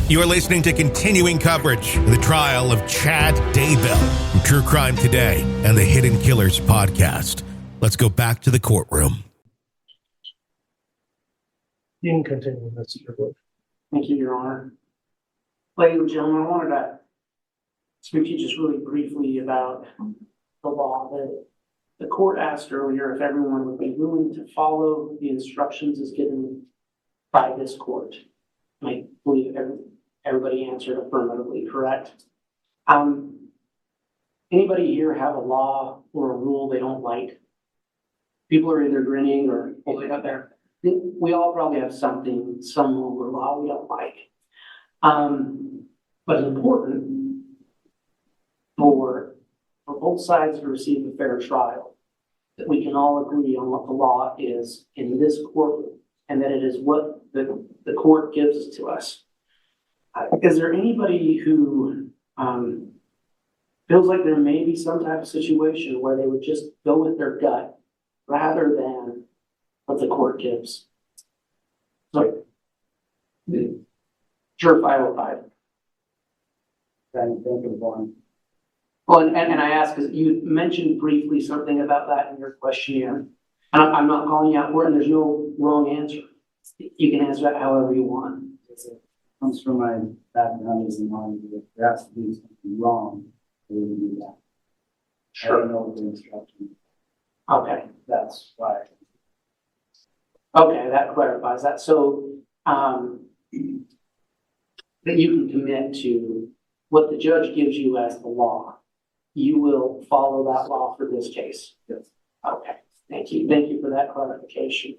You are listening to continuing coverage of the trial of Chad Daybell from True Crime Today and the Hidden Killers podcast. Let's go back to the courtroom. You can continue, Mr. Wood. Thank you, Your Honor. Ladies and gentlemen, I wanted to speak to you just really briefly about the law that the court asked earlier if everyone would be willing to follow the instructions as given by this court. I believe everybody answered affirmatively, correct? Anybody here have a law or a rule they don't like? People are either grinning or holding up there. We all probably have some rule or law we don't like. But it's important for both sides to receive a fair trial, that we can all agree on what the law is in this courtroom, and that it is what the court gives to us. Is there anybody who feels like there may be some type of situation where they would just go with their gut rather than what the court gives? So, Juror 505. Well, and I ask because you mentioned briefly something about that in your questionnaire. And I'm not calling you out for it, and there's no wrong answer. You can answer that however you want. It comes from my background as a mind. If there has to be something wrong, they would do that. Sure. I don't know the instruction. Okay. That's why. Okay, that clarifies that. So that you can commit to what the judge gives you as the law. You will follow that law for this case. Yes. Okay. Thank you. Thank you for that clarification.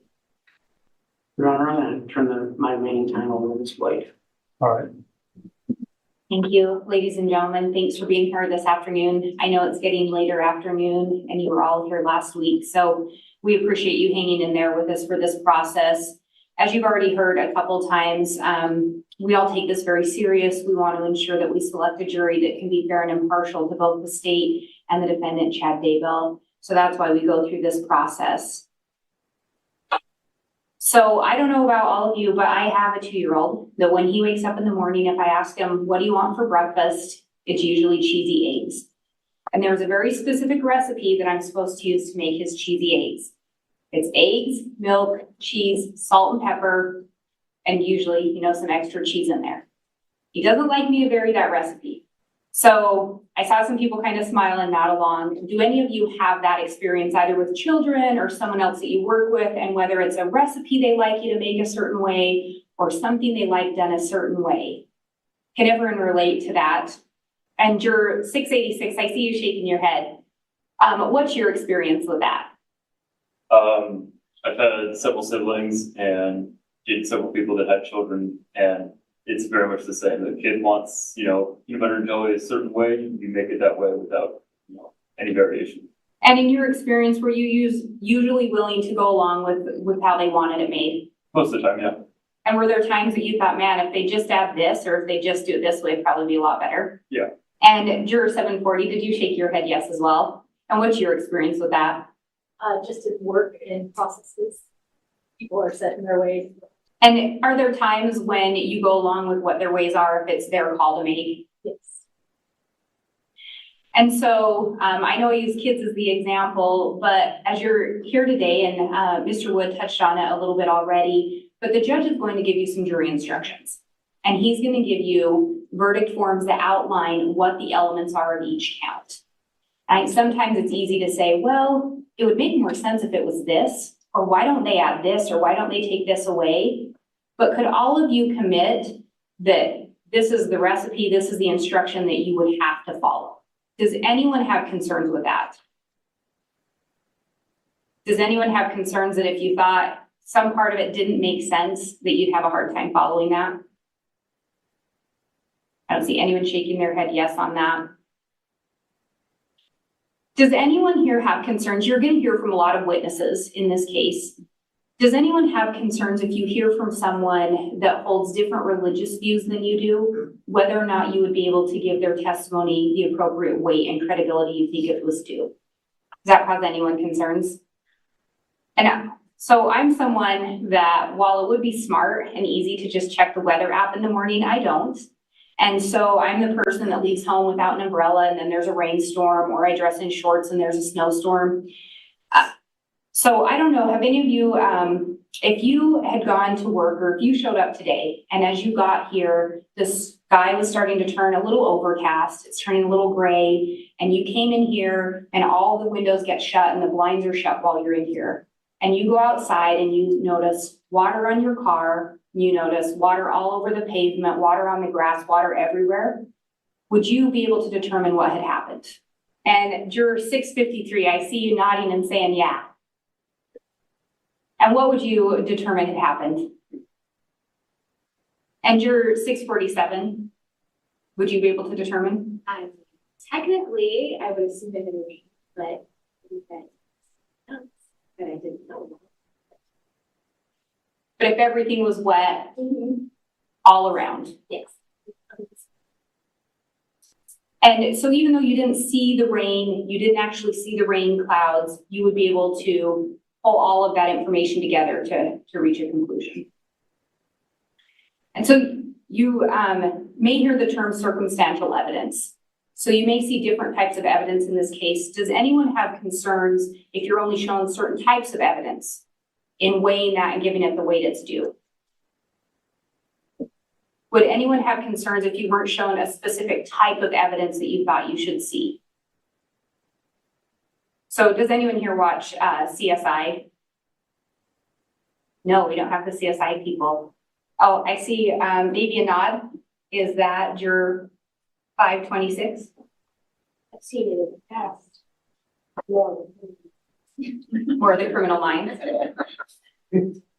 Your Honor, I'm going to turn my remaining time over to Ms. Blake. All right. Thank you, ladies and gentlemen. Thanks for being here this afternoon. I know it's getting later afternoon and you were all here last week, so we appreciate you hanging in there with us for this process. As you've already heard a couple times, we all take this very serious. We want to ensure that we select a jury that can be fair and impartial to both the state and the defendant, Chad Daybell. So that's why we go through this process. So I don't know about all of you, but I have a 2-year-old that when he wakes up in the morning, if I ask him, what do you want for breakfast? It's usually cheesy eggs. And there's a very specific recipe that I'm supposed to use to make his cheesy eggs. It's eggs, milk, cheese, salt and pepper, and usually, some extra cheese in there. He doesn't like me to vary that recipe. So I saw some people kind of smile and nod along. Do any of you have that experience either with children or someone else that you work with, and whether it's a recipe they like you to make a certain way or something they like done a certain way? Can everyone relate to that? And Juror 686, I see you shaking your head. What's your experience with that? I've had several siblings and dated several people that have children, and it's very much the same. The kid wants, peanut butter and jelly a certain way, you make it that way without, any variation. And in your experience, were you usually willing to go along with how they wanted it made? Most of the time, yeah. And were there times that you thought, man, if they just add this, or if they just do it this way, it'd probably be a lot better? Yeah. And Juror 740, did you shake your head yes as well? And what's your experience with that? Just at work and processes, people are set in their ways. And are there times when you go along with what their ways are if it's their call to make? Yes. And so I know I use kids as the example, but as you're here today, and Mr. Wood touched on it a little bit already, but the judge is going to give you some jury instructions. And he's going to give you verdict forms that outline what the elements are of each count. And sometimes it's easy to say, well, it would make more sense if it was this, or why don't they add this, or why don't they take this away? But could all of you commit that this is the recipe, this is the instruction that you would have to follow? Does anyone have concerns with that? Does anyone have concerns that if you thought some part of it didn't make sense, that you'd have a hard time following that? I don't see anyone shaking their head yes on that. Does anyone here have concerns? You're going to hear from a lot of witnesses in this case. Does anyone have concerns if you hear from someone that holds different religious views than you do, whether or not you would be able to give their testimony the appropriate weight and credibility you think it was due? Does that cause anyone concerns? And So I'm someone that, while it would be smart and easy to just check the weather app in the morning, I don't. And so I'm the person that leaves home without an umbrella and then there's a rainstorm, or I dress in shorts and there's a snowstorm. So I don't know, have any of you, if you had gone to work or if you showed up today and as you got here, the sky was starting to turn a little overcast, it's turning a little gray, and you came in here and all the windows get shut and the blinds are shut while you're in here. And you go outside and you notice water on your car, you notice water all over the pavement, water on the grass, water everywhere. Would you be able to determine what had happened? And juror 653, I see you nodding and saying, yeah. And what would you determine had happened? And juror 647, would you be able to determine? Technically, I would have submitted a name, but I didn't know. But if everything was wet Mm-hmm. all around. Yes. And so even though you didn't see the rain, you didn't actually see the rain clouds, you would be able to pull all of that information together to reach a conclusion. And so you may hear the term circumstantial evidence. So you may see different types of evidence in this case. Does anyone have concerns if you're only shown certain types of evidence in weighing that and giving it the weight it's due? Would anyone have concerns if you weren't shown a specific type of evidence that you thought you should see? So does anyone here watch CSI? No, we don't have the CSI people. Oh, I see maybe a nod. Is that your 526? I've seen it in the past. Or the criminal minds?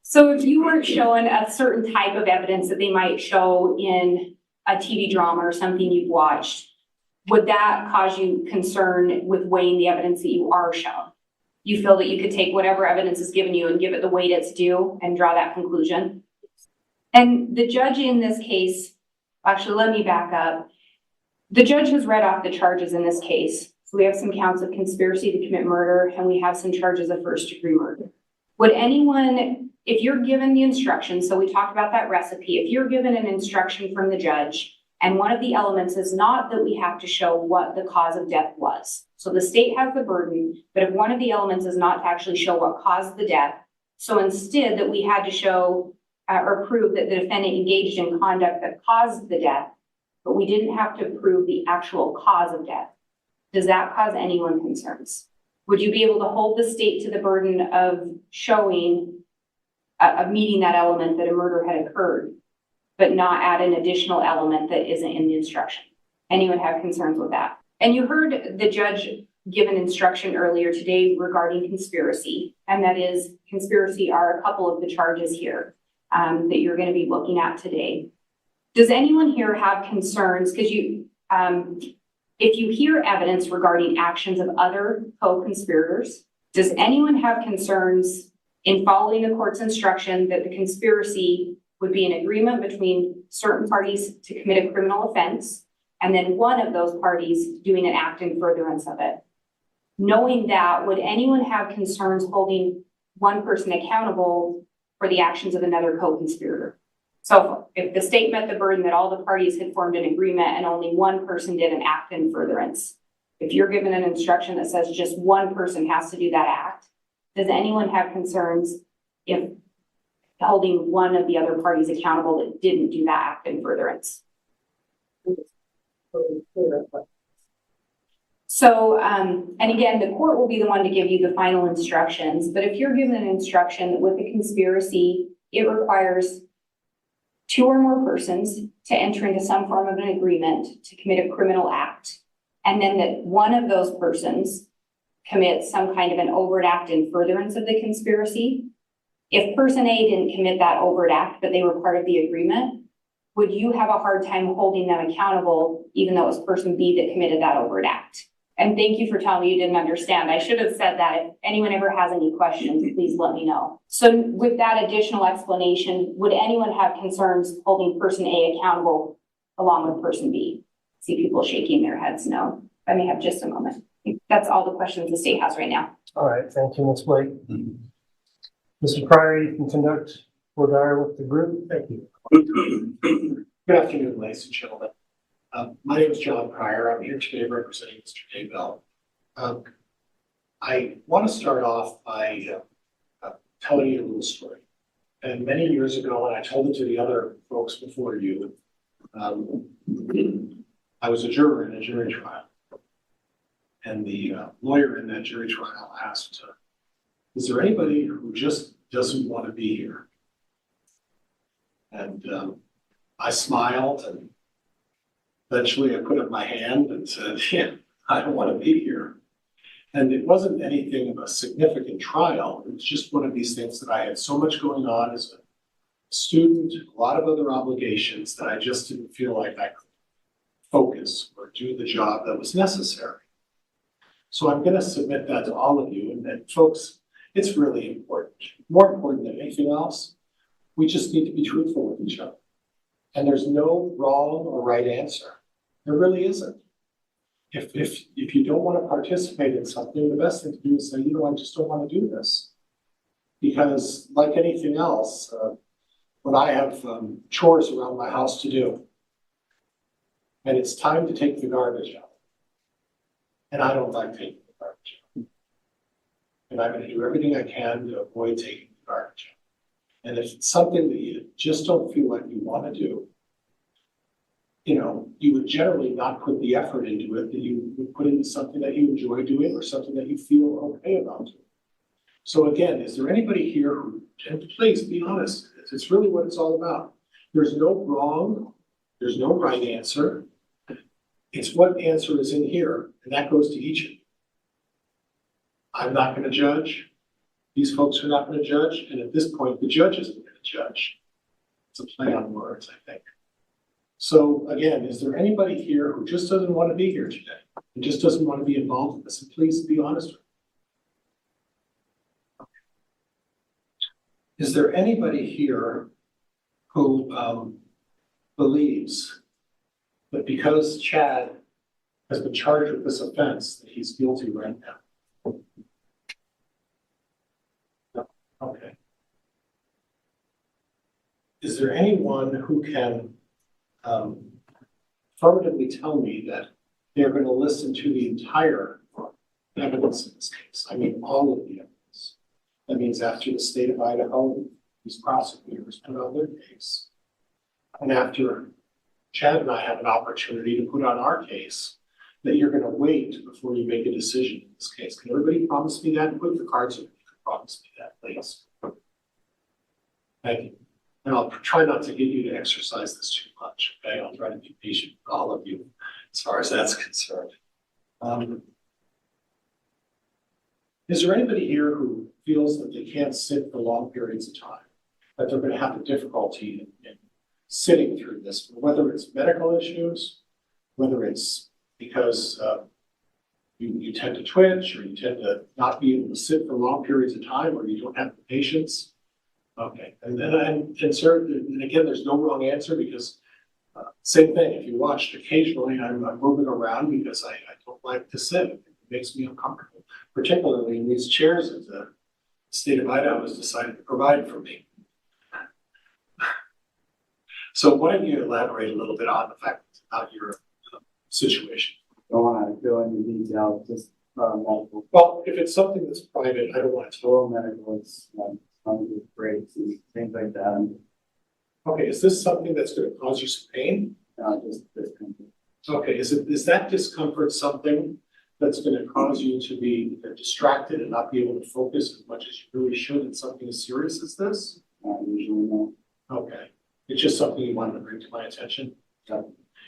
So if you weren't showing a certain type of evidence that they might show in a TV drama or something you've watched, would that cause you concern with weighing the evidence that you are shown? You feel that you could take whatever evidence is given you and give it the weight it's due and draw that conclusion? And the judge in this case, actually, let me back up. The judge has read off the charges in this case. So we have some counts of conspiracy to commit murder, and we have some charges of first-degree murder. Would anyone, if you're given the instruction, so we talked about that recipe, if you're given an instruction from the judge, and one of the elements is not that we have to show what the cause of death was. So the state has the burden, but if one of the elements is not to actually show what caused the death, so instead that we had to show or prove that the defendant engaged in conduct that caused the death, but we didn't have to prove the actual cause of death. Does that cause anyone concerns? Would you be able to hold the state to the burden of showing, of meeting that element that a murder had occurred, but not add an additional element that isn't in the instruction? Anyone have concerns with that? And you heard the judge give an instruction earlier today regarding conspiracy, and that is conspiracy are a couple of the charges here that you're going to be looking at today. Does anyone here have concerns? Because if you hear evidence regarding actions of other co-conspirators, does anyone have concerns in following the court's instruction that the conspiracy would be an agreement between certain parties to commit a criminal offense, and then one of those parties doing an act in furtherance of it? Knowing that, would anyone have concerns holding one person accountable for the actions of another co-conspirator? So if the state met the burden that all the parties had formed an agreement and only one person did an act in furtherance, if you're given an instruction that says just one person has to do that act, does anyone have concerns if holding one of the other parties accountable that didn't do that act in furtherance? So, and again, the court will be the one to give you the final instructions, but if you're given an instruction that with the conspiracy, it requires two or more persons to enter into some form of an agreement to commit a criminal act, and then that one of those persons commits some kind of an overt act in furtherance of the conspiracy. If person A didn't commit that overt act, but they were part of the agreement, would you have a hard time holding them accountable, even though it was person B that committed that overt act? And thank you for telling me you didn't understand. I should have said that. If anyone ever has any questions, please let me know. So with that additional explanation, would anyone have concerns holding person A accountable along with person B? See people shaking their heads no. I may have just a moment. That's all the questions the state has right now. All right, thank you, Ms. Blake. Mr. Pryor, you can conduct or dire with the group. Thank you. Good afternoon, ladies and gentlemen. My name is John Pryor. I'm here today representing Mr. Daybell. I want to start off by telling you a little story. And many years ago, and I told it to the other folks before you, I was a juror in a jury trial. And the lawyer in that jury trial asked, is there anybody who just doesn't want to be here? And I smiled, and eventually I put up my hand and said, yeah, I don't want to be here. And it wasn't anything of a significant trial. It was just one of these things that I had so much going on as a student, a lot of other obligations that I just didn't feel like I could focus or do the job that was necessary. So I'm going to submit that to all of you. And folks, it's really important. More important than anything else, we just need to be truthful with each other. And there's no wrong or right answer. There really isn't. If you don't want to participate in something, the best thing to do is say, you know, I just don't want to do this. Because like anything else, when I have chores around my house to do, and it's time to take the garbage out, and I don't like taking the garbage out, and I'm going to do everything I can to avoid taking the garbage out. And if it's something that you just don't feel like you want to do, you know, you would generally not put the effort into it that you would put into something that you enjoy doing or something that you feel okay about doing. So again, is there anybody here who, and please be honest, it's really what it's all about. There's no wrong, there's no right answer. It's what answer is in here, and that goes to each of you. I'm not going to judge. These folks are not going to judge, and at this point, the judge isn't going to judge. It's a play on words, I think. So again, is there anybody here who just doesn't want to be here today and just doesn't want to be involved in this? And please be honest with me. Is there anybody here who believes that because Chad has been charged with this offense, that he's guilty right now? No. Okay. Is there anyone who can affirmatively tell me that they're going to listen to the entire evidence in this case? I mean, all of the evidence. That means after the state of Idaho, these prosecutors put on their case, and after Chad and I have an opportunity to put on our case, that you're going to wait before you make a decision in this case. Can everybody promise me that? Put your cards in. You can promise me that, please. Thank you. And I'll try not to get you to exercise this too much, okay? I'll try to be patient with all of you as far as that's concerned. Is there anybody here who feels that they can't sit for long periods of time, that they're going to have a difficulty in sitting through this, whether it's medical issues, whether it's because you tend to twitch, or you tend to not be able to sit for long periods of time, or you don't have the patience? Okay, and then I'm concerned, and again, there's no wrong answer, because same thing, if you watched, occasionally I'm moving around because I don't like to sit. It makes me uncomfortable, particularly in these chairs that the state of Idaho has decided to provide for me. So why don't you elaborate a little bit on the fact about your situation? Don't want to go into detail, just medical. Well, if it's something that's private, I don't want to Oral medical, it's with breaks and things like that. Okay, is this something that's going to cause you some pain? Just discomfort. Okay, is that discomfort something that's going to cause you to be distracted and not be able to focus as much as you really should in something as serious as this? Usually no. Okay, it's just something you wanted to bring to my attention.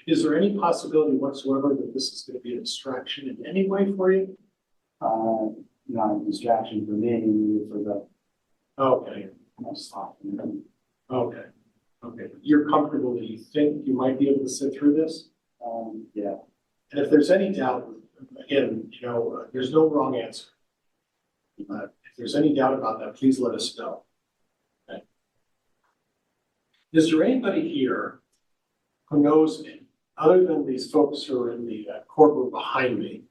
Is there any possibility whatsoever that this is going to be a distraction in any way for you? Not a distraction for me, maybe for the Okay, okay, okay. You're comfortable that you think you might be able to sit through this? Yeah. And if there's any doubt, again, you know, there's no wrong answer. If there's any doubt about that, please let us know. Okay. Is there anybody here who knows, other than these folks who are in the courtroom behind me,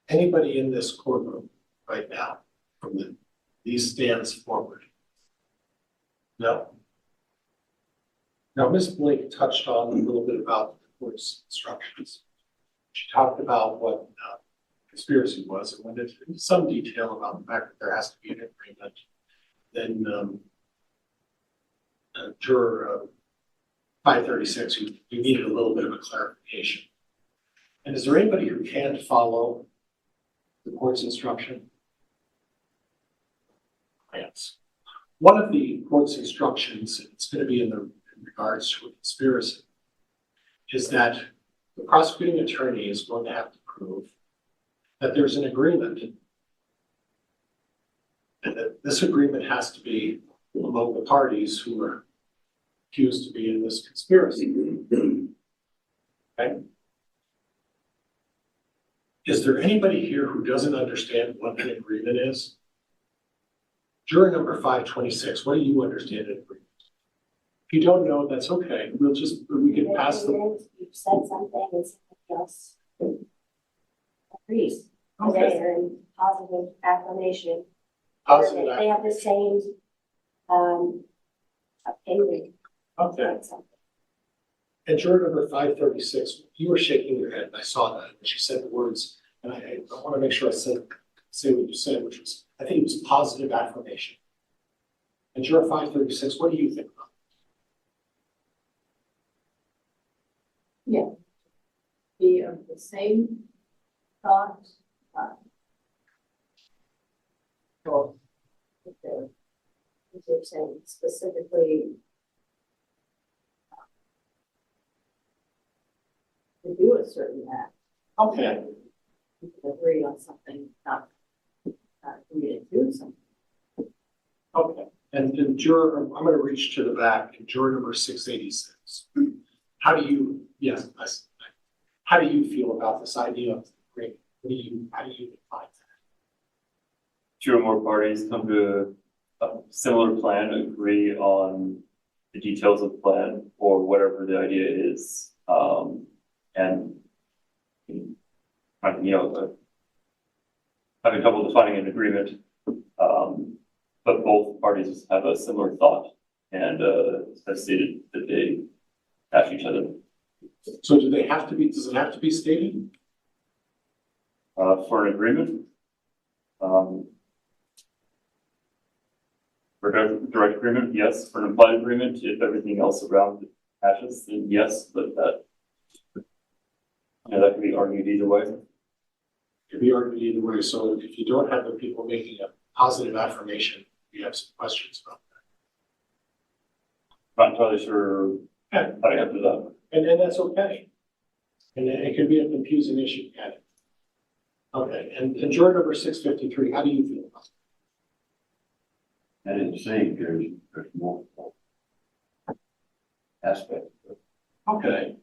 anybody in this courtroom right now from these stands forward No. Now, Ms. Blake touched on a little bit about the court's instructions. She talked about what conspiracy was and went into some detail about the fact that there has to be an agreement. Then juror 536, you needed a little bit of a clarification. And is there anybody who can't follow the court's instruction? Yes. One of the court's instructions, it's going to be in regards to a conspiracy, is that the prosecuting attorney is going to have to prove that there's an agreement and that this agreement has to be among the parties who are accused to be in this conspiracy. Okay? Is there anybody here who doesn't understand what an agreement is? Juror number 526, what do you understand an agreement? If you don't know, that's okay. We can pass them. You've said something and something else agrees. Okay. They're in positive affirmation. Positive They have the same opinion. Okay. on something. And juror number 536, you were shaking your head, and I saw that, and she said the words, and I want to make sure I say what you said, which was, I think it was positive affirmation. And juror 536, what do you think about Be of the same thought. Well, If they're saying specifically to do a certain act, it? Okay, you can agree on something, not agree to do something. okay. And juror, I'm going to reach to the back, and juror number 686. How do you, yes, how do you feel about this idea of agreement? How do you define that? Two or more parties come to a similar plan, agree on the details of the plan or whatever the idea is, and having trouble defining an agreement, but both parties have a similar thought and have stated that they match each other. So does it have to be stated? For an agreement, for direct agreement, yes. For an implied agreement, if everything else around it matches, then yes, but that can be argued either way. It can be argued either way. So if you don't have the people making a positive affirmation, you have some questions about that. Not entirely sure how to answer that. And that's okay. And it can be a confusing issue, can it? Okay, and juror number 653, how do you feel about I didn't say there's multiple aspects. it? Okay,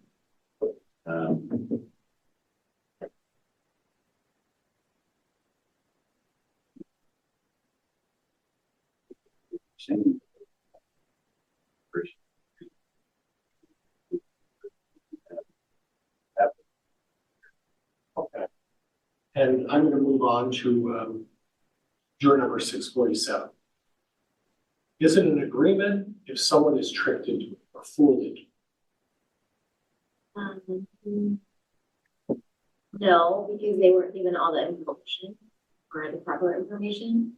Same person. okay. And I'm going to move on to juror number 647. Is it an agreement if someone is tricked into it or fooled into it? No, because they weren't given all the information or the proper information.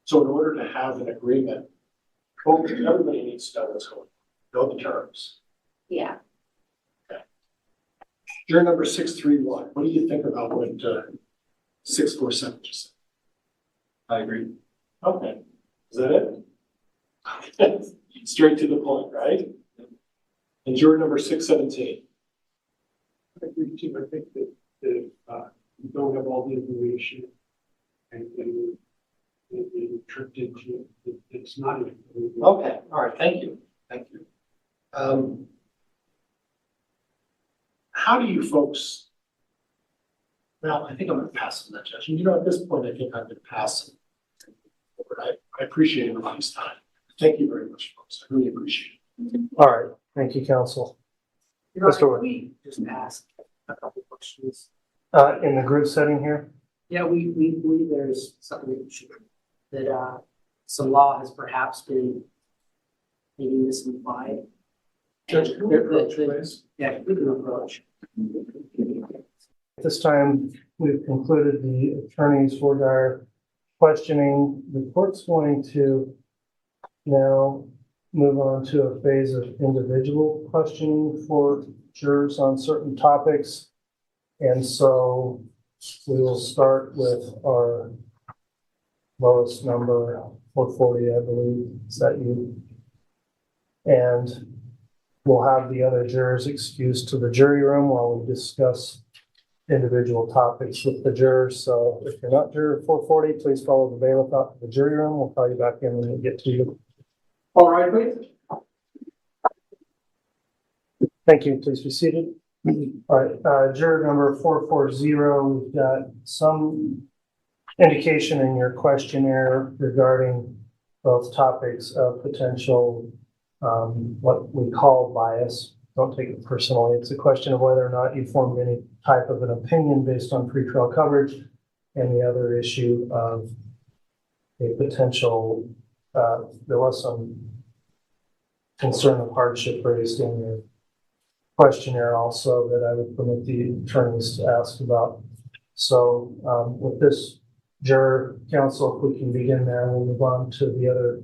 So in order to have an agreement, everybody needs to know what's going on, know the terms. Yeah. Juror number 631, what do you think about what 647 just said? I agree. Okay, is that it? Straight to the point, right? And juror number 617. I agree too. I think that if you don't have all the information and you're tricked into it, it's not an agreement. Okay, all right, thank you. How do you folks, well, I think I'm going to pass on that judgment. You know, at this point, I think I'm going to pass it. I appreciate everybody's time. Thank you very much, folks. I really appreciate it. All right, thank you, counsel. Your Honor, Mr. can Wood. we just ask a couple questions? In the group setting here? Yeah, we believe there's something that some law has perhaps been maybe misimplied. Judge, And can we approach, the- please? Yeah, we can approach. At this time, we've concluded the attorneys for our questioning. The court's going to now move on to a phase of individual questioning for jurors on certain topics. And so we will start with our lowest number, 440, I believe. Is that you? And we'll have the other jurors excused to the jury room while we discuss individual topics with the jurors. So if you're not juror 440, please follow the bailiff out to the jury room. We'll call you back in when we get to you. All right, please. Thank you. Please be seated. All right, juror number 440, we've got some indication in your questionnaire regarding both topics of potential, what we call bias. Don't take it personally. It's a question of whether or not you formed any type of an opinion based on pretrial coverage, and the other issue of a potential, there was some concern of hardship raised in your questionnaire also that I would permit the attorneys to ask about. So with this juror counsel, if we can begin there, we'll move on to the other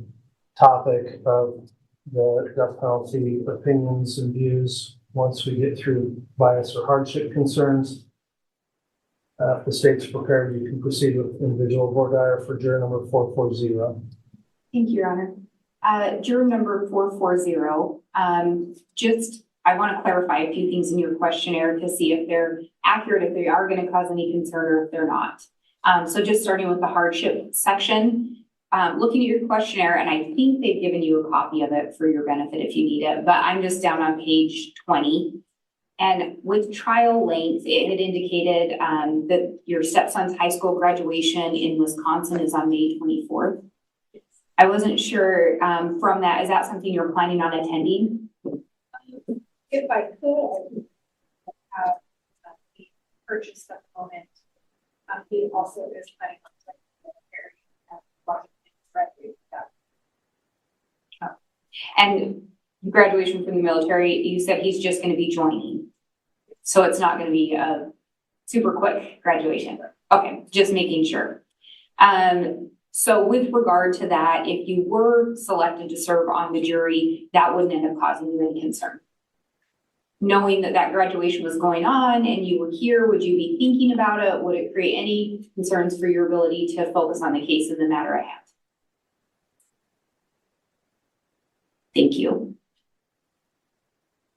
topic of the death penalty opinions and views once we get through bias or hardship concerns. If the state's prepared, you can proceed with individual voir dire for juror number 440. Thank you, Your Honor. Juror number 440, I want to clarify a few things in your questionnaire to see if they're accurate, if they are going to cause any concern, or if they're not. So just starting with the hardship section, looking at your questionnaire, and I think they've given you a copy of it for your benefit if you need it, but I'm just down on page 20. And with trial length, it had indicated that your stepson's high school graduation in Wisconsin is on May 24th. I wasn't sure from that, is that something you're planning on attending? If I could, I would have purchased at the moment. He also is planning on And graduation from the military, you said he's just going to be joining. So it's not going to be a super quick graduation. Okay, just making sure. So with regard to that, if you were selected to serve on the jury, that wouldn't end up causing you any concern. Knowing that that graduation was going on and you were here, would you be thinking about it? Would it create any concerns for your ability to focus on the case and the matter at hand? Thank you.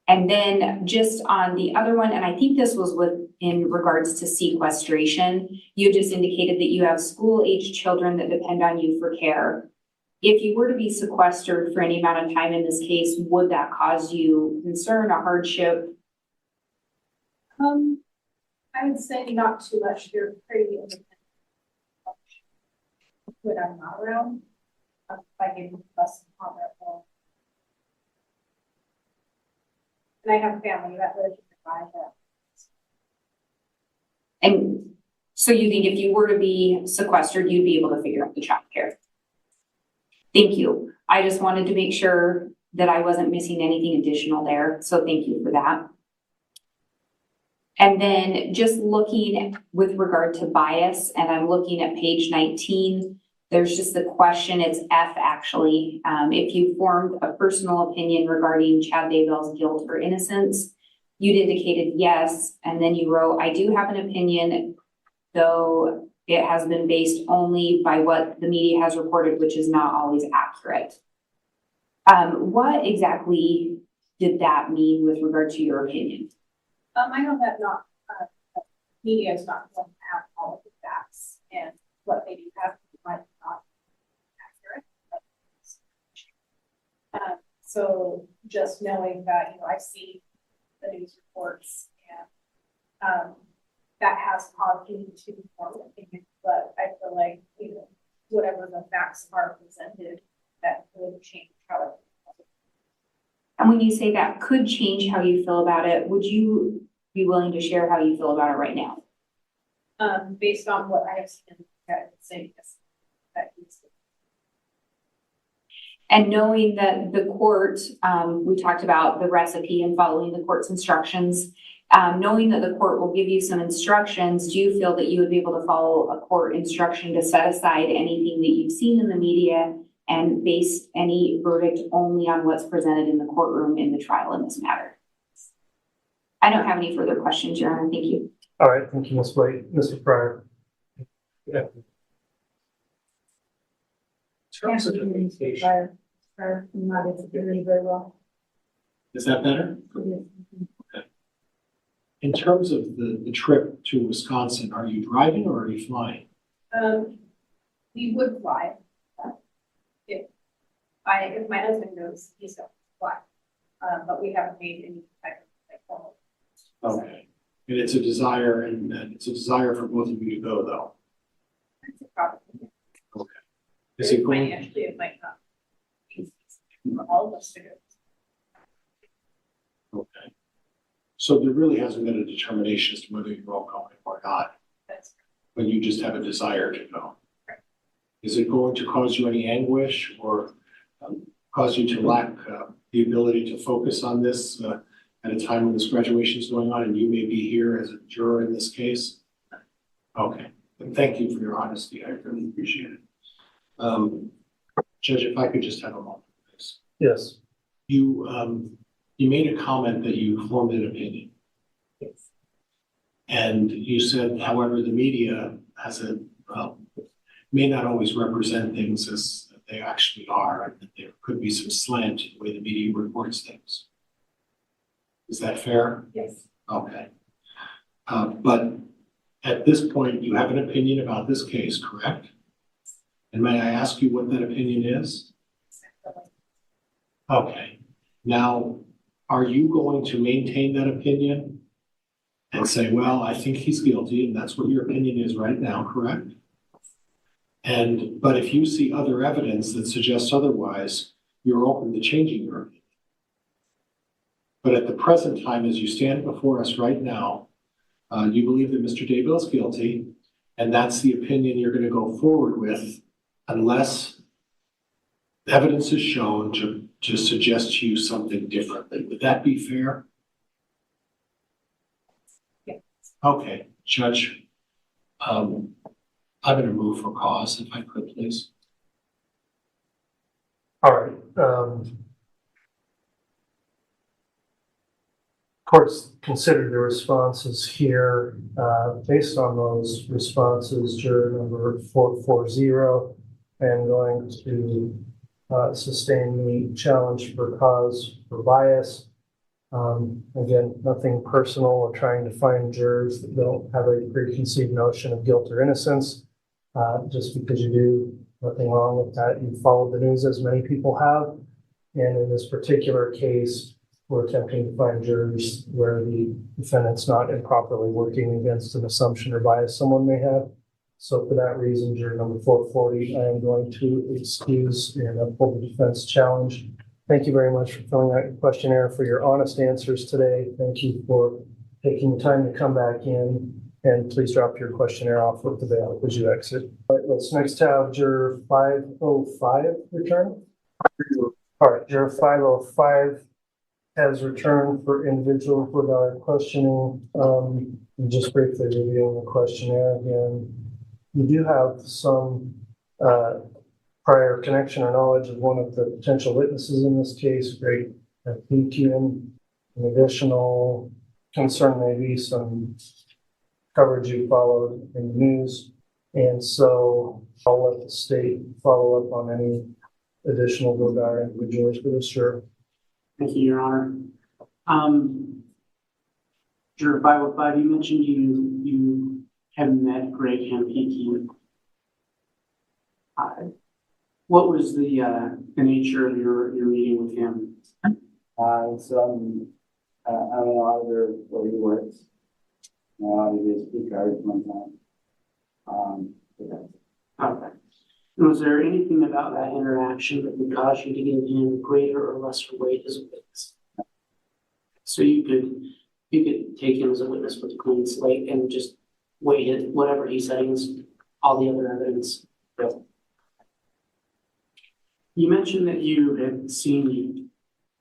And then just on the other one, and I think this was in regards to sequestration, you just indicated that you have school-age children that depend on you for care. If you were to be sequestered for any amount of time in this case, would that cause you concern or hardship? I would say not too much. They're pretty independent when I'm not around. I give them less on their own. And I have a family that lives nearby that. And so you think if you were to be sequestered, you'd be able to figure out the child care? Thank you. I just wanted to make sure that I wasn't missing anything additional there. So thank you for that. And then just looking with regard to bias, and I'm looking at page 19, there's just the question, it's F actually. If you formed a personal opinion regarding Chad Daybell's guilt or innocence, you'd indicated yes, and then you wrote, I do have an opinion, though it has been based only by what the media has reported, which is not always accurate. What exactly did that mean with regard to your opinion? I know that media is not going to have all of the facts, and what they do have might not be accurate. So just knowing that, I see the news reports, and that has caused me to form an opinion, but I feel like, whatever the facts are presented, that would change how it. And when you say that could change how you feel about it, would you be willing to share how you feel about it right now? Based on what I have seen, I would say yes. That is. And knowing that the court, we talked about the recipe and following the court's instructions. Knowing that the court will give you some instructions, do you feel that you would be able to follow a court instruction to set aside anything that you've seen in the media and base any verdict only on what's presented in the courtroom in the trial in this matter? I don't have any further questions, Your Honor. Thank you. All right, thank you, Ms. White. Mr. Pryor. Yeah. terms of communication, Not executing very well. Is that better? Okay. In terms of the trip to Wisconsin, are you driving or are you flying? We would fly. If my husband goes, he's going to fly. But we haven't made any type of formal. Okay. And it's a desire, and it's a desire for both of you to go, though. It's a problem. Okay. Is it going? Financially, it might not be easy for all of us to go. Okay. So there really hasn't been a determination as to whether you're all going or not, That's but you just have a desire to go. Right. Is it going to cause you any anguish or cause you to lack the ability to focus on this at a time when this graduation is going on and you may be here as a juror in this case? Okay. And thank you for your honesty. I really appreciate it. Judge, if I could just have a moment, please. Yes. You made a comment that you formed an opinion. yes. And you said, however, the media may not always represent things as they actually are, and that there could be some slant in the way the media reports things. Is that fair? Yes. Okay. But at this point, you have an opinion about this case, correct? And may I ask you what that opinion is? Okay. Now, are you going to maintain that opinion and say, well, I think he's guilty, and that's what your opinion is right now, correct? But if you see other evidence that suggests otherwise, you're open to changing your opinion. But at the present time, as you stand before us right now, you believe that Mr. Daybell is guilty, and that's the opinion you're going to go forward with unless evidence is shown to suggest to you something differently. Would that be fair? Yes. Okay, Judge, I'm going to move for cause, if I could, please. All right. Courts considered the responses here. Based on those responses, juror number 440, I'm going to sustain the challenge for cause for bias. Again, nothing personal or trying to find jurors that don't have a preconceived notion of guilt or innocence. Just because you do, nothing wrong with that. You followed the news as many people have. And in this particular case, we're attempting to find jurors where the defendant's not improperly working against an assumption or bias someone may have. So for that reason, juror number 440, I am going to excuse and uphold the defense challenge. Thank you very much for filling out your questionnaire, for your honest answers today. Thank you for taking the time to come back in, and please drop your questionnaire off with the bail as you exit. All right, let's next have juror 505 return. All right, juror 505 has returned for individual with our questioning. Just briefly reviewing the questionnaire again. You do have some prior connection or knowledge of one of the potential witnesses in this case. Great. Thank you. An additional concern may be some coverage you followed in the news. And so I'll let the state follow up on any additional regard individuals for this, sure. Thank you, Your Honor. Juror 505, you mentioned you have met Greg Hampikian. What was the nature of your meeting with him? So I'm an auditor where he works. I audited his P cards one time. Okay. And was there anything about that interaction that would cause you to give him greater or lesser weight as a witness? So you could take him as a witness with a clean slate and just weigh it, whatever he said against all the other evidence. You mentioned that you had seen,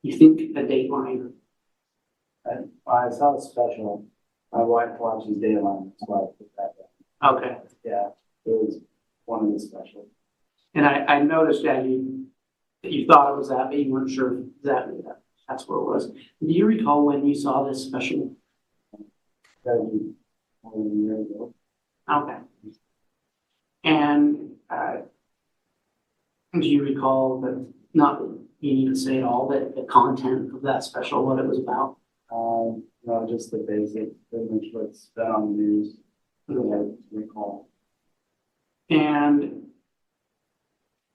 you think, a Dateline. I saw the special. My wife watches Dayline, so I put that down. Okay. Yeah, it was one of the specials. And I noticed that you thought it was that, but you weren't sure if that's what it was. Do you recall when you saw this special? That was more than a year ago. Okay. And do you recall not that you need to say it all, but the content of that special, what it was about? No, just the basic, pretty much what's been on the news. I recall. And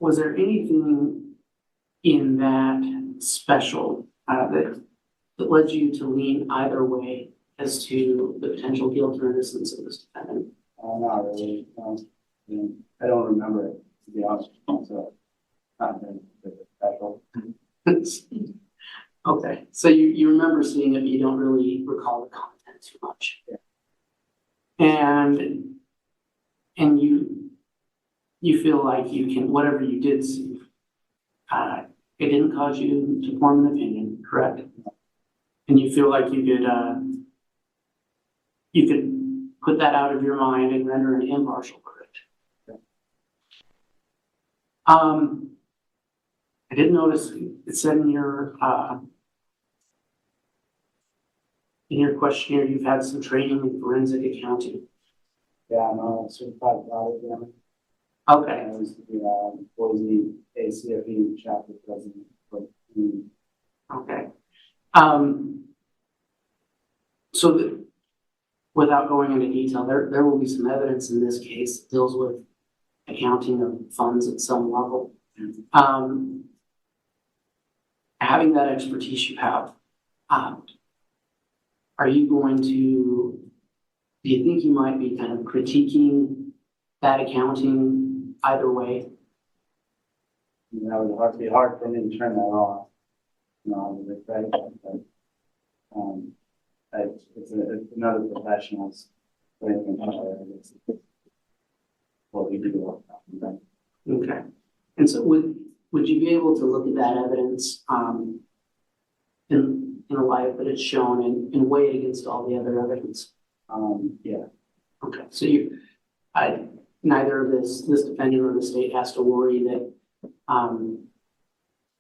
was there anything in that special that led you to lean either way as to the potential guilt or innocence of this defendant? Not really. I don't remember it, to be honest. So, not been special. Okay, so you remember seeing it, but you don't really recall the content too much. Yeah. And you feel like you can, whatever you did see, it didn't cause you to form an opinion, correct? And you feel like you could put that out of your mind and render an impartial verdict. Yeah. I did notice it said in your questionnaire you've had some training in forensic accounting. Yeah, I'm a certified audit examiner. Okay. I was the ACFE chapter president. Okay. So without going into detail, there will be some evidence in this case that deals with accounting of funds at some level. Having that expertise you have, are you going to, do you think you might be kind of critiquing that accounting either way? That would be hard for me to turn that off. With credit, but it's another professional's way of it's what we do. Okay. And so would you be able to look at that evidence in a light that it's shown and weigh it against all the other evidence? Yeah. Okay. So neither of this defendant or the state has to worry that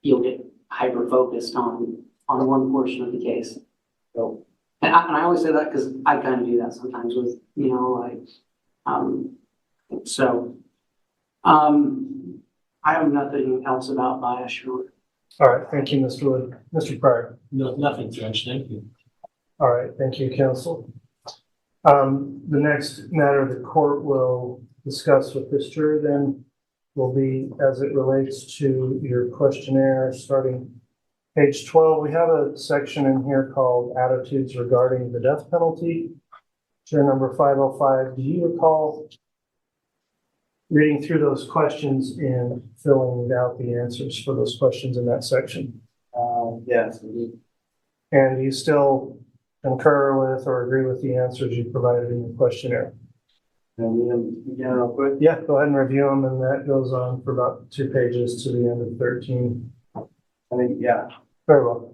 you'll get hyper focused on one portion of the case. So, and I always say that because I kind of do that sometimes with, I have nothing else about bias. All right, thank you, Mr. Wood. Mr. Pryor. No, nothing, Judge, thank you. All right, thank you, counsel. The next matter the court will discuss with this jury then will be as it relates to your questionnaire starting page 12. We have a section in here called attitudes regarding the death penalty. Juror number 505, do you recall reading through those questions and filling out the answers for those questions in that section? Yes. And do you still concur with or agree with the answers you provided in the questionnaire? And we begin real quick. Yeah, go ahead and review them, and that goes on for about 2 pages to the end of 13. I think, yeah. Very well.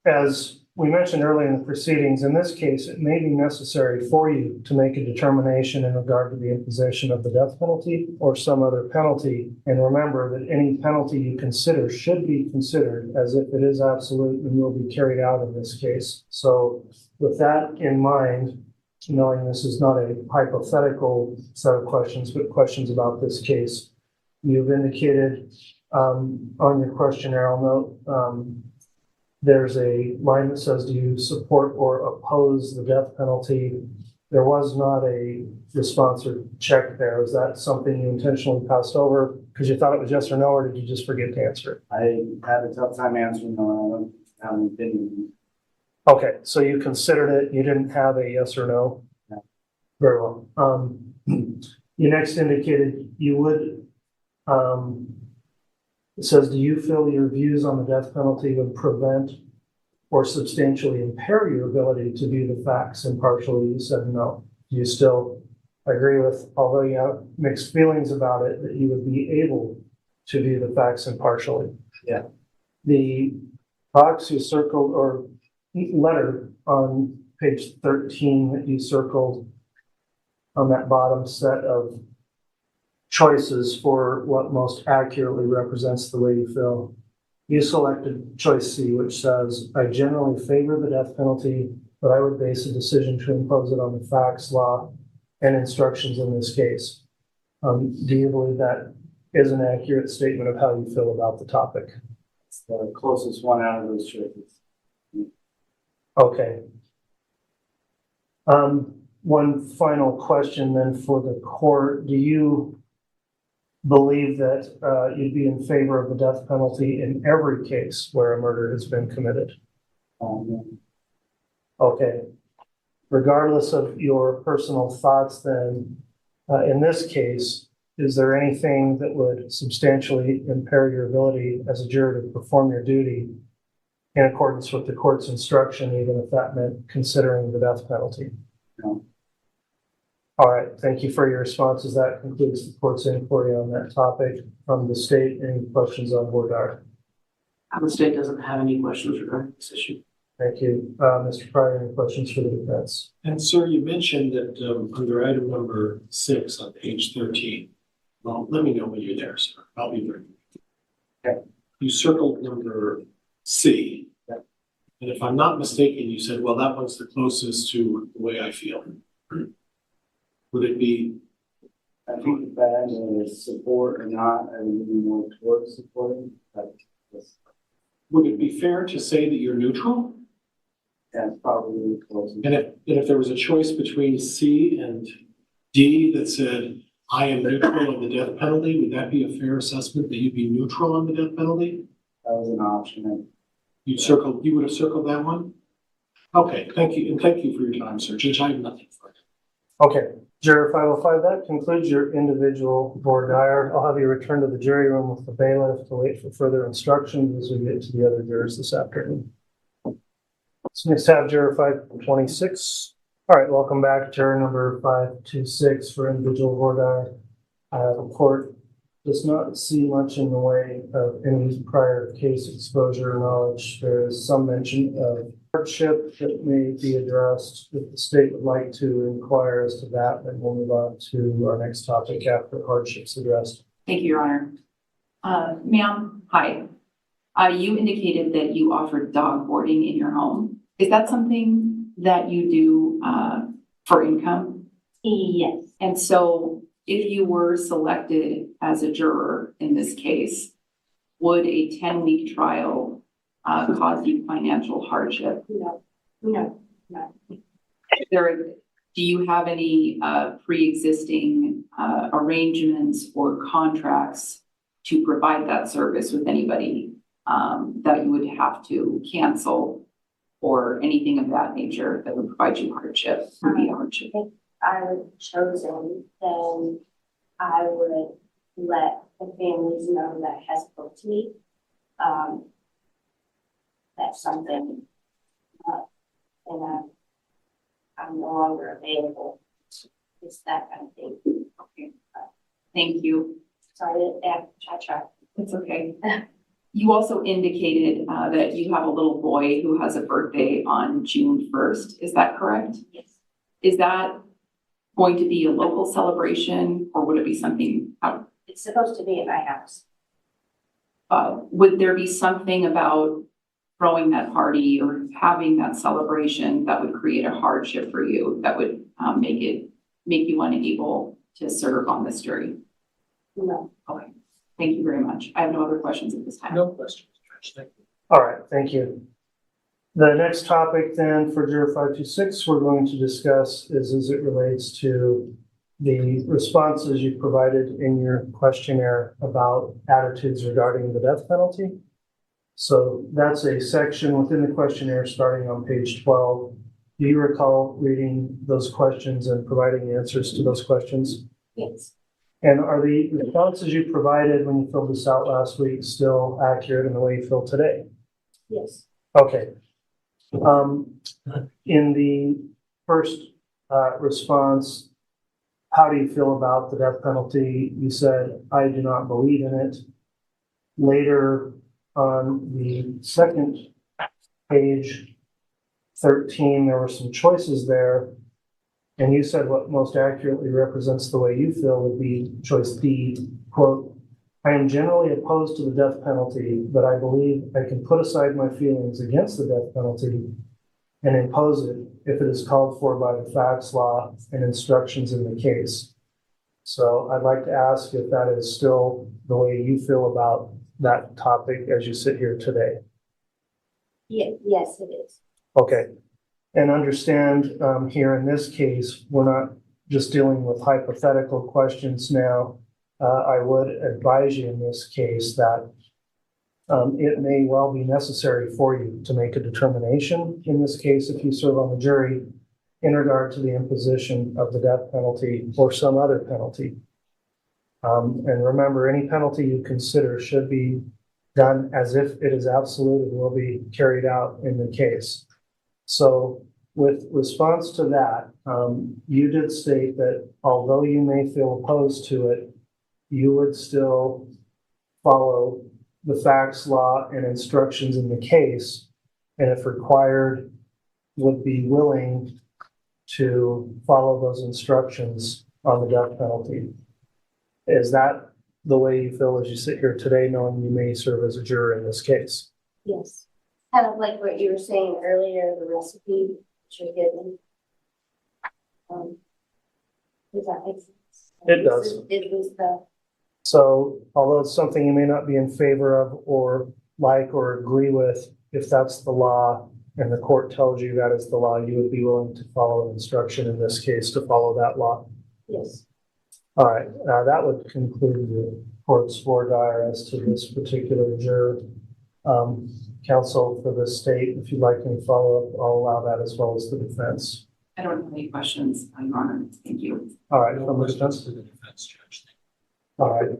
As we mentioned earlier in the proceedings, in this case, it may be necessary for you to make a determination in regard to the imposition of the death penalty or some other penalty. And remember that any penalty you consider should be considered as if it is absolute and will be carried out in this case. So with that in mind, knowing this is not a hypothetical set of questions, but questions about this case, you've indicated on your questionnaire, I'll note, there's a line that says, do you support or oppose the death penalty? There was not a response or check there. Was that something you intentionally passed over because you thought it was yes or no, or did you just forget to answer it? I had a tough time answering no. I don't have an opinion. Okay, so you considered it. You didn't have a yes or no? No. Very well. You next indicated you would, it says, do you feel your views on the death penalty would prevent or substantially impair your ability to view the facts impartially? You said no. Do you still agree with, although you have mixed feelings about it, that you would be able to view the facts impartially. Yeah. The box you circled, or letter on page 13 that you circled on that bottom set of choices for what most accurately represents the way you feel. You selected choice C, which says, I generally favor the death penalty, but I would base a decision to impose it on the facts, law, and instructions in this case. Do you believe that is an accurate statement of how you feel about the topic? It's the closest one out of those choices. Okay. One final question then for the court. Do you believe that you'd be in favor of the death penalty in every case where a murder has been committed? Okay. Regardless of your personal thoughts then, in this case, is there anything that would substantially impair your ability as a juror to perform your duty in accordance with the court's instruction, even if that meant considering the death penalty? No. All right, thank you for your responses. That concludes the court's inquiry on that topic. From the state, any questions on board are? The state doesn't have any questions regarding this issue. Thank you. Mr. Pryor, any questions for the defense? And sir, you mentioned that under item number 6 on page 13. Well, let me know when you're there, sir. I'll be there. Okay. You circled number C. Yeah. And if I'm not mistaken, you said, well, that one's the closest to the way I feel. Would it be? I think if that is support or not, I would be more towards supporting. But Would it be fair to say that you're neutral? that's probably close. And if there was a choice between C and D that said, I am neutral on the death penalty, would that be a fair assessment that you'd be neutral on the death penalty? That was an option. You would have circled that one? Okay, thank you. And thank you for your time, sir. Judge, I have nothing further. Okay, Juror 505, that concludes your individual voir dire. I'll have you return to the jury room with the bailiff to wait for further instructions as we get to the other jurors this afternoon. So next have Juror 526. All right, welcome back, Juror number 526 for individual voir dire. The court does not see much in the way of any prior case exposure or knowledge. There is some mention of hardship that may be addressed. If the state would like to inquire as to that, then we'll move on to our next topic after hardship's addressed. Thank you, Your Honor. Ma'am, hi. You indicated that you offered dog boarding in your home. Is that something that you do for income? Yes. And so if you were selected as a juror in this case, would a 10-week trial cause you financial hardship? No. Do you have any pre-existing arrangements or contracts to provide that service with anybody that you would have to cancel or anything of that nature that would provide you hardship or be a hardship? If I was chosen, then I would let the families know that has spoke to me. That's something, and I'm no longer available. It's that kind of thing. Okay. Thank you. Sorry to try. It's okay. You also indicated that you have a little boy who has a birthday on June 1st. Is that correct? Yes. Is that going to be a local celebration or would it be something out? It's supposed to be at my house. Would there be something about throwing that party or having that celebration that would create a hardship for you that would make you unable to serve on this jury? No. Okay. Thank you very much. I have no other questions at this time. No questions, Judge. Thank you. All right, thank you. The next topic then for Juror 526 we're going to discuss is as it relates to the responses you provided in your questionnaire about attitudes regarding the death penalty. So that's a section within the questionnaire starting on page 12. Do you recall reading those questions and providing answers to those questions? Yes. And are the responses you provided when you filled this out last week still accurate in the way you feel today? Yes. Okay. In the first response, how do you feel about the death penalty? You said, I do not believe in it. later on the second page, 13, there were some choices there. And you said what most accurately represents the way you feel would be choice D, quote, I am generally opposed to the death penalty, but I believe I can put aside my feelings against the death penalty and impose it if it is called for by the facts, law, and instructions in the case. So I'd like to ask if that is still the way you feel about that topic as you sit here today. Yes, it is. Okay. And understand here in this case, we're not just dealing with hypothetical questions now. I would advise you in this case that it may well be necessary for you to make a determination in this case if you serve on the jury in regard to the imposition of the death penalty or some other penalty. And remember, any penalty you consider should be done as if it is absolute and will be carried out in the case. So with response to that, you did state that although you may feel opposed to it, you would still follow the facts, law, and instructions in the case, and if required, would be willing to follow those instructions on the death penalty. Is that the way you feel as you sit here today, knowing you may serve as a juror in this case? Yes. Kind of like what you were saying earlier, the recipe that you're given. Does that make sense? It does. It was the. So although it's something you may not be in favor of or like or agree with, if that's the law and the court tells you that is the law, you would be willing to follow an instruction in this case to follow that law? Yes. All right, that would conclude the court's voir dire as to this particular juror. Counsel for the state, if you'd like any follow-up, I'll allow that as well as the defense. I don't have any questions, Your Honor. Thank you. All right, from the defense. To the defense judge. All right.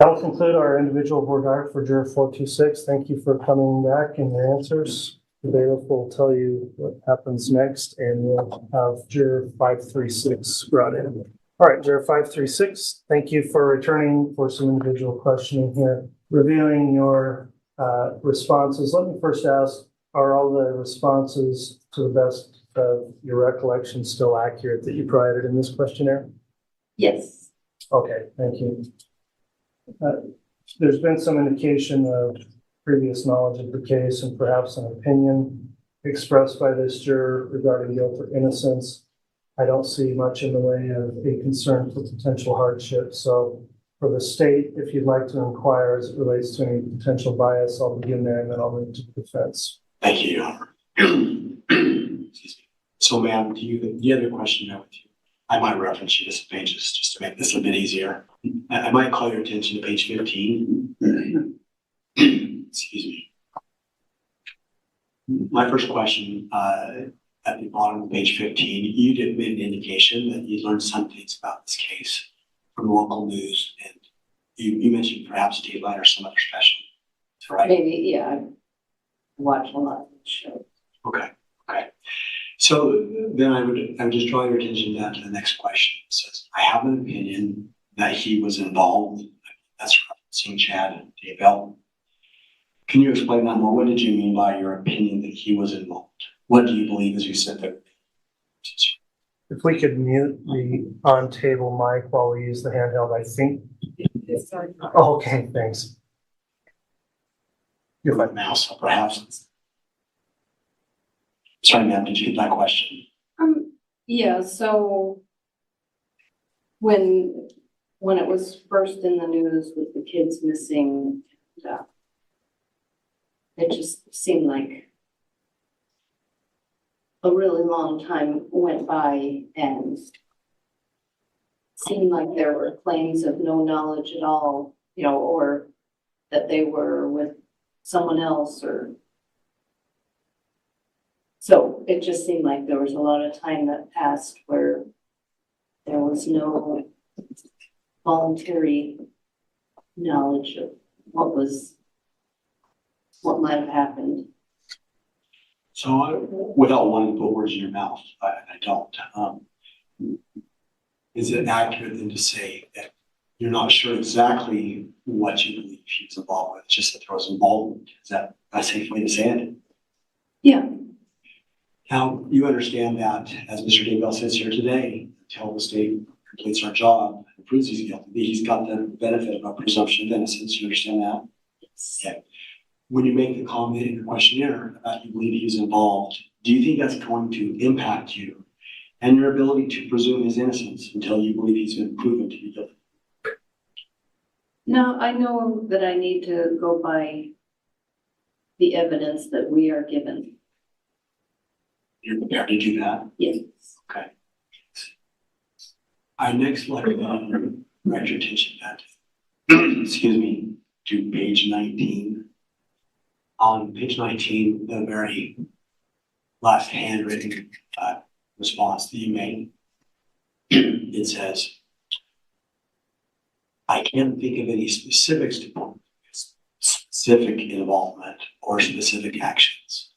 That will conclude our individual voir dire for juror 426. Thank you for coming back and your answers. The bailiff will tell you what happens next, and we'll have juror 536 brought in. All right, juror 536, thank you for returning for some individual questioning here. Reviewing your responses, let me first ask, are all the responses to the best of your recollection still accurate that you provided in this questionnaire? Yes. Okay, thank you. There's been some indication of previous knowledge of the case and perhaps an opinion expressed by this juror regarding guilt or innocence. I don't see much in the way of a concern for potential hardship. So for the state, if you'd like to inquire as it relates to any potential bias, I'll begin there and then I'll move to the defense. Thank you, Your Honor. Excuse me. So, ma'am, the other question I have with you, I might reference you to some pages just to make this a bit easier. I might call your attention to page 15. Excuse me. My first question, at the bottom of page 15, you did make an indication that you learned some things about this case from local news, and you mentioned perhaps Daylight or some other special. Right? Maybe, yeah. I watch a lot of shows. Okay. So then I would just draw your attention down to the next question. It says, I have an opinion that he was involved. That's referencing Chad Daybell. Can you explain that more? What did you mean by your opinion that he was involved? What do you believe as you said there? If we could mute the on-table mic while we use the handheld, I think. Oh, okay, thanks. Your mouse, perhaps. Sorry, ma'am, did you get that question? Yeah, so when it was first in the news with the kids missing, it just seemed like a really long time went by and seemed like there were claims of no knowledge at all, or that they were with someone else, or so it just seemed like there was a lot of time that passed where there was no voluntary knowledge of what might have happened. So without wanting to put words in your mouth, I don't. Is it accurate then to say that you're not sure exactly what you believe she was involved with, it's just that there was involvement. Is that a safe way to say it? Yeah. Now, you understand that, as Mr. Daybell says here today, until the state completes our job and proves he's guilty, he's got the benefit of a presumption of innocence. You understand that? Yes. Okay. When you make the comment in the questionnaire about you believe he's involved, do you think that's going to impact you and your ability to presume his innocence until you believe he's been proven to be guilty? No, I know that I need to go by the evidence that we are given. You're prepared to do that? Yes. Okay. I next like to direct your attention that, excuse me, to page 19. On page 19, the very last handwritten response that you made, it says, I can't think of any specifics to point to specific involvement or specific actions.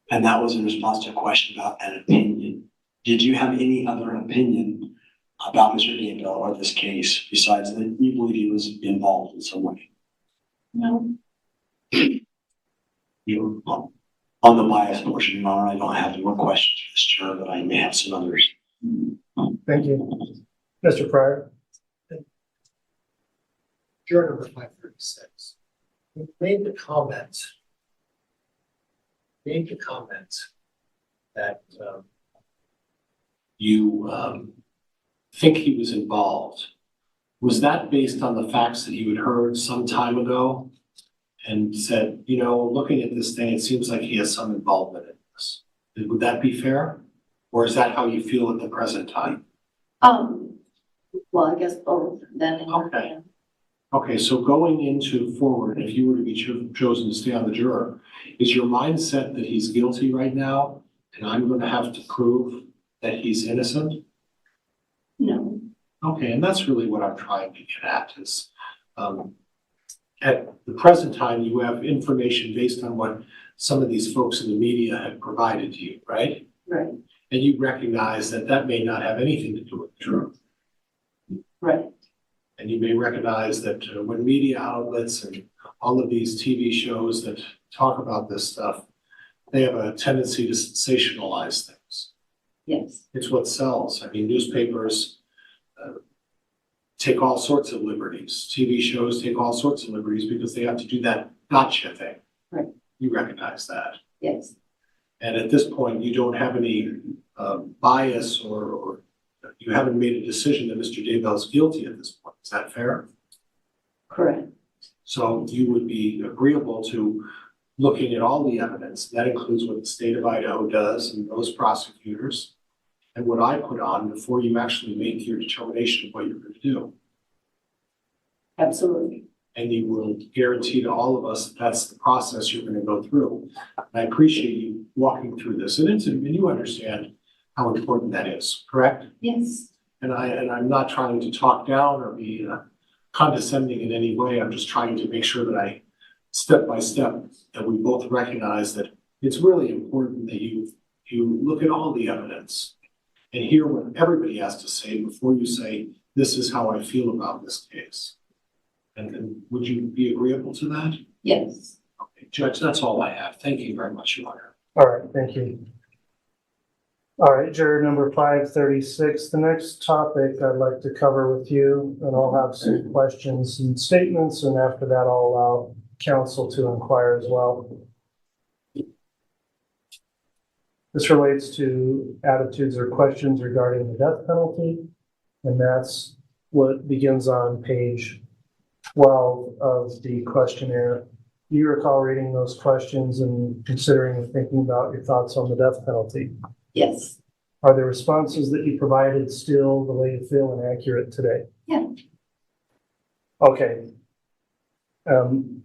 And that was in response to a question about an opinion. Did you have any other opinion about Mr. Daybell or this case besides that you believe he was involved in some way? No. You on the bias portion, Your Honor, I don't have any more questions for this juror, but I may have some others. Thank you. Mr. Pryor? Juror number 536. You made the comment that you think he was involved. Was that based on the facts that you had heard some time ago and said, you know, looking at this thing, it seems like he has some involvement in this? Would that be fair? Or is that how you feel at the present time? Well, I guess both then. Okay. Okay, so going into forward, if you were to be chosen to stay on the juror, is your mindset that he's guilty right now and I'm going to have to prove that he's innocent? No. Okay, and that's really what I'm trying to get at is at the present time, you have information based on what some of these folks in the media have provided to you, right? Right. And you recognize that that may not have anything to do with the truth. Right. And you may recognize that when media outlets and all of these TV shows that talk about this stuff, they have a tendency to sensationalize things. Yes. It's what sells. I mean, newspapers take all sorts of liberties. TV shows take all sorts of liberties because they have to do that gotcha thing. Right. You recognize that. Yes. And at this point, you don't have any bias or you haven't made a decision that Mr. Daybell is guilty at this point. Is that fair? Correct. So you would be agreeable to looking at all the evidence. That includes what the state of Idaho does and those prosecutors and what I put on before you actually make your determination of what you're going to do. Absolutely. And you will guarantee to all of us that that's the process you're going to go through. And I appreciate you walking through this. And you understand how important that is, correct? Yes. And I'm not trying to talk down or be condescending in any way. I'm just trying to make sure that I, step by step, that we both recognize that it's really important that you look at all the evidence and hear what everybody has to say before you say, this is how I feel about this case. And would you be agreeable to that? Yes. Okay, Judge, that's all I have. Thank you very much, Your Honor. All right, thank you. All right, juror number 536. The next topic I'd like to cover with you, and I'll have some questions and statements, and after that I'll allow counsel to inquire as well. This relates to attitudes or questions regarding the death penalty, and that's what begins on page 12 of the questionnaire. Do you recall reading those questions and considering and thinking about your thoughts on the death penalty? Yes. Are the responses that you provided still the way you feel and accurate today? Yeah. Okay.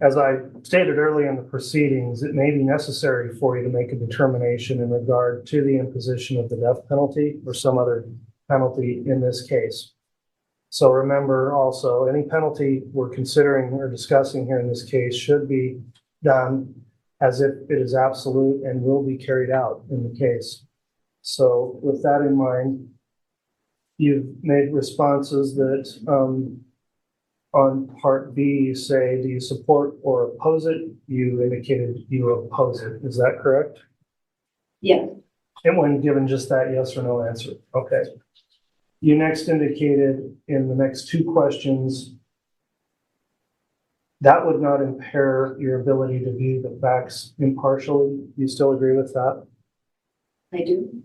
As I stated earlier in the proceedings, it may be necessary for you to make a determination in regard to the imposition of the death penalty or some other penalty in this case. So remember also, any penalty we're considering or discussing here in this case should be done as if it is absolute and will be carried out in the case. So with that in mind, you've made responses that on part B, you say, do you support or oppose it? You indicated you oppose it. Is that correct? Yeah, And when given just that yes or no answer. Okay. You next indicated in the next two questions that would not impair your ability to view the facts impartially. You still agree with that? I do.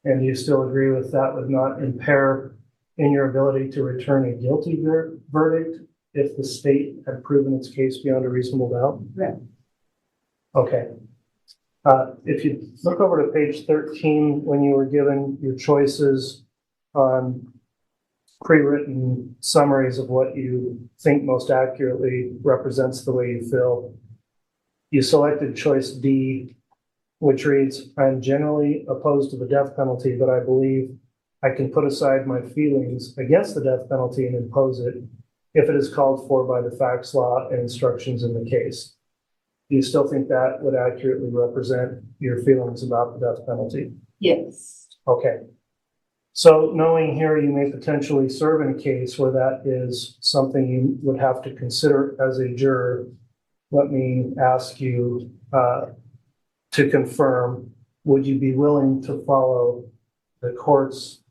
And you still agree with that would not impair in your ability to return a guilty verdict if the state had proven its case beyond a reasonable doubt? Right. Okay. If you look over to page 13, when you were given your choices on pre-written summaries of what you think most accurately represents the way you feel, you selected choice D, which reads, I'm generally opposed to the death penalty, but I believe I can put aside my feelings against the death penalty and impose it if it is called for by the facts, law, and instructions in the case. Do you still think that would accurately represent your feelings about the death penalty? Yes. Okay. So knowing here you may potentially serve in a case where that is something you would have to consider as a juror, let me ask you to confirm, would you be willing to follow the court's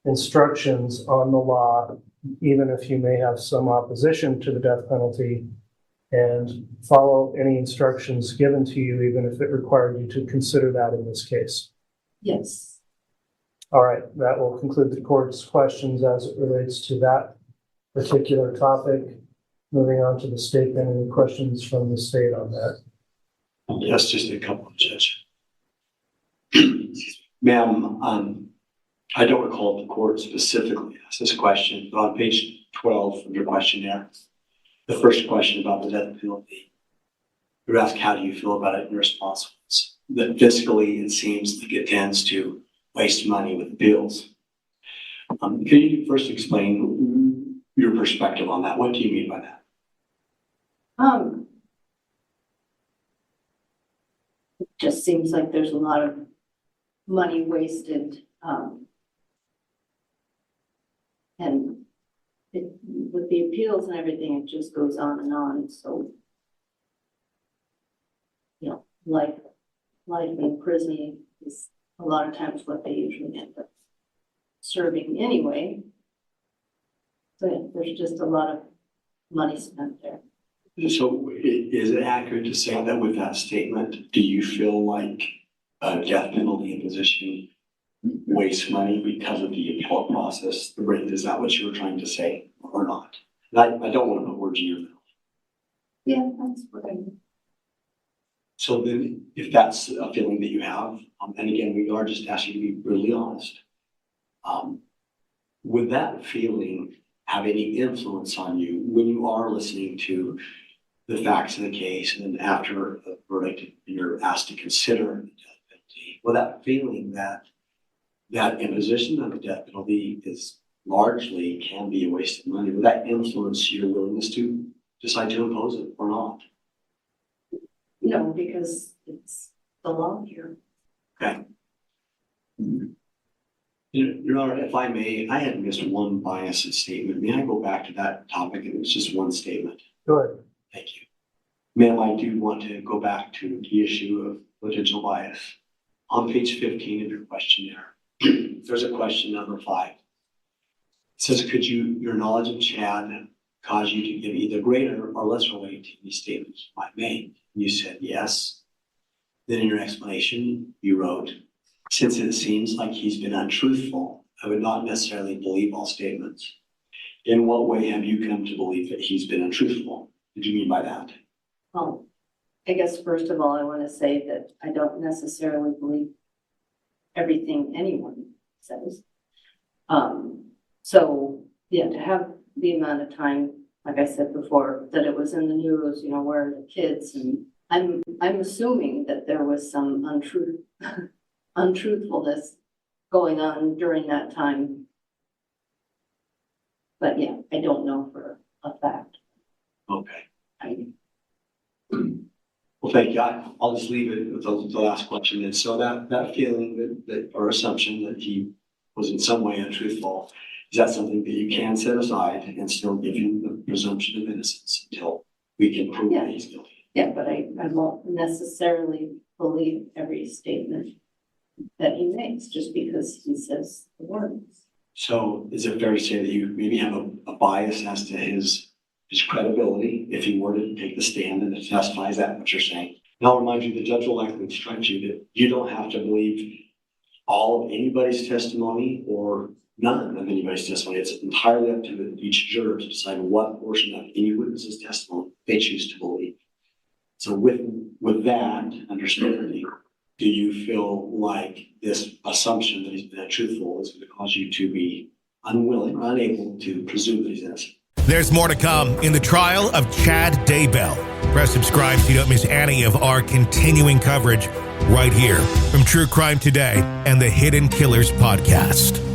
instructions on the law, even if you may have some opposition to the death penalty, and follow any instructions given to you, even if it required you to consider that in this case? Yes. All right, that will conclude the court's questions as it relates to that particular topic. Moving on to the statement, any questions from the state on that? Yes, just a couple, Judge. Ma'am, I don't recall if the court specifically asked this question, but on page 12 of your questionnaire, the first question about the death penalty, you ask, how do you feel about it? In response was that fiscally, it seems like it tends to waste money with bills. Can you first explain your perspective on that? What do you mean by that? It just seems like there's a lot of money wasted, and with the appeals and everything, it just goes on and on. So, life in prison is a lot of times what they usually end up serving anyway. So yeah, there's just a lot of money spent there. So is it accurate to say that with that statement, do you feel like a death penalty imposition wastes money because of the appellate process? Is that what you were trying to say or not? And I don't want to put words in your mouth. Yeah, that's what I mean. So then if that's a feeling that you have, and again, we are just asking you to be really honest, would that feeling have any influence on you when you are listening to the facts of the case and then after the verdict you're asked to consider the death penalty? Well, that feeling that imposition of the death penalty is largely can be a waste of money, would that influence your willingness to decide to impose it or not? No, because it's the law here. Okay. Your Honor, if I may, I had missed one biased statement. May I go back to that topic? It was just one statement. Go ahead. Thank you. Ma'am, I do want to go back to the issue of potential bias. On page 15 of your questionnaire, there's a question number 5. It says, could your knowledge of Chad cause you to give either greater or lesser weight to any statements you might make? You said yes. Then in your explanation, you wrote, since it seems like he's been untruthful, I would not necessarily believe all statements. In what way have you come to believe that he's been untruthful? What do you mean by that? Well, I guess first of all, I want to say that I don't necessarily believe everything anyone says. So yeah, to have the amount of time, like I said before, that it was in the news, where the kids, and I'm assuming that there was some untruthfulness going on during that time. But yeah, I don't know for a fact. Okay. Well, thank you. I'll just leave it with the last question. And so that feeling that or assumption that he was in some way untruthful, Is that something that you can set aside and still give him the presumption of innocence until we can prove that he's guilty? Yeah, but I won't necessarily believe every statement that he makes just because he says the words. So is it fair to say that you maybe have a bias as to his credibility if he were to take the stand and to testify? Is that what you're saying? And I'll remind you, the judge will likely instruct you that you don't have to believe all of anybody's testimony or none of anybody's testimony. It's entirely up to each juror to decide what portion of any witness's testimony they choose to believe. So with that understanding, do you feel like this assumption that he's been truthful is going to cause you to be unwilling or unable to presume that he's innocent? There's more to come in the trial of Chad Daybell. Press subscribe so you don't miss any of our continuing coverage right here from True Crime Today and the Hidden Killers podcast.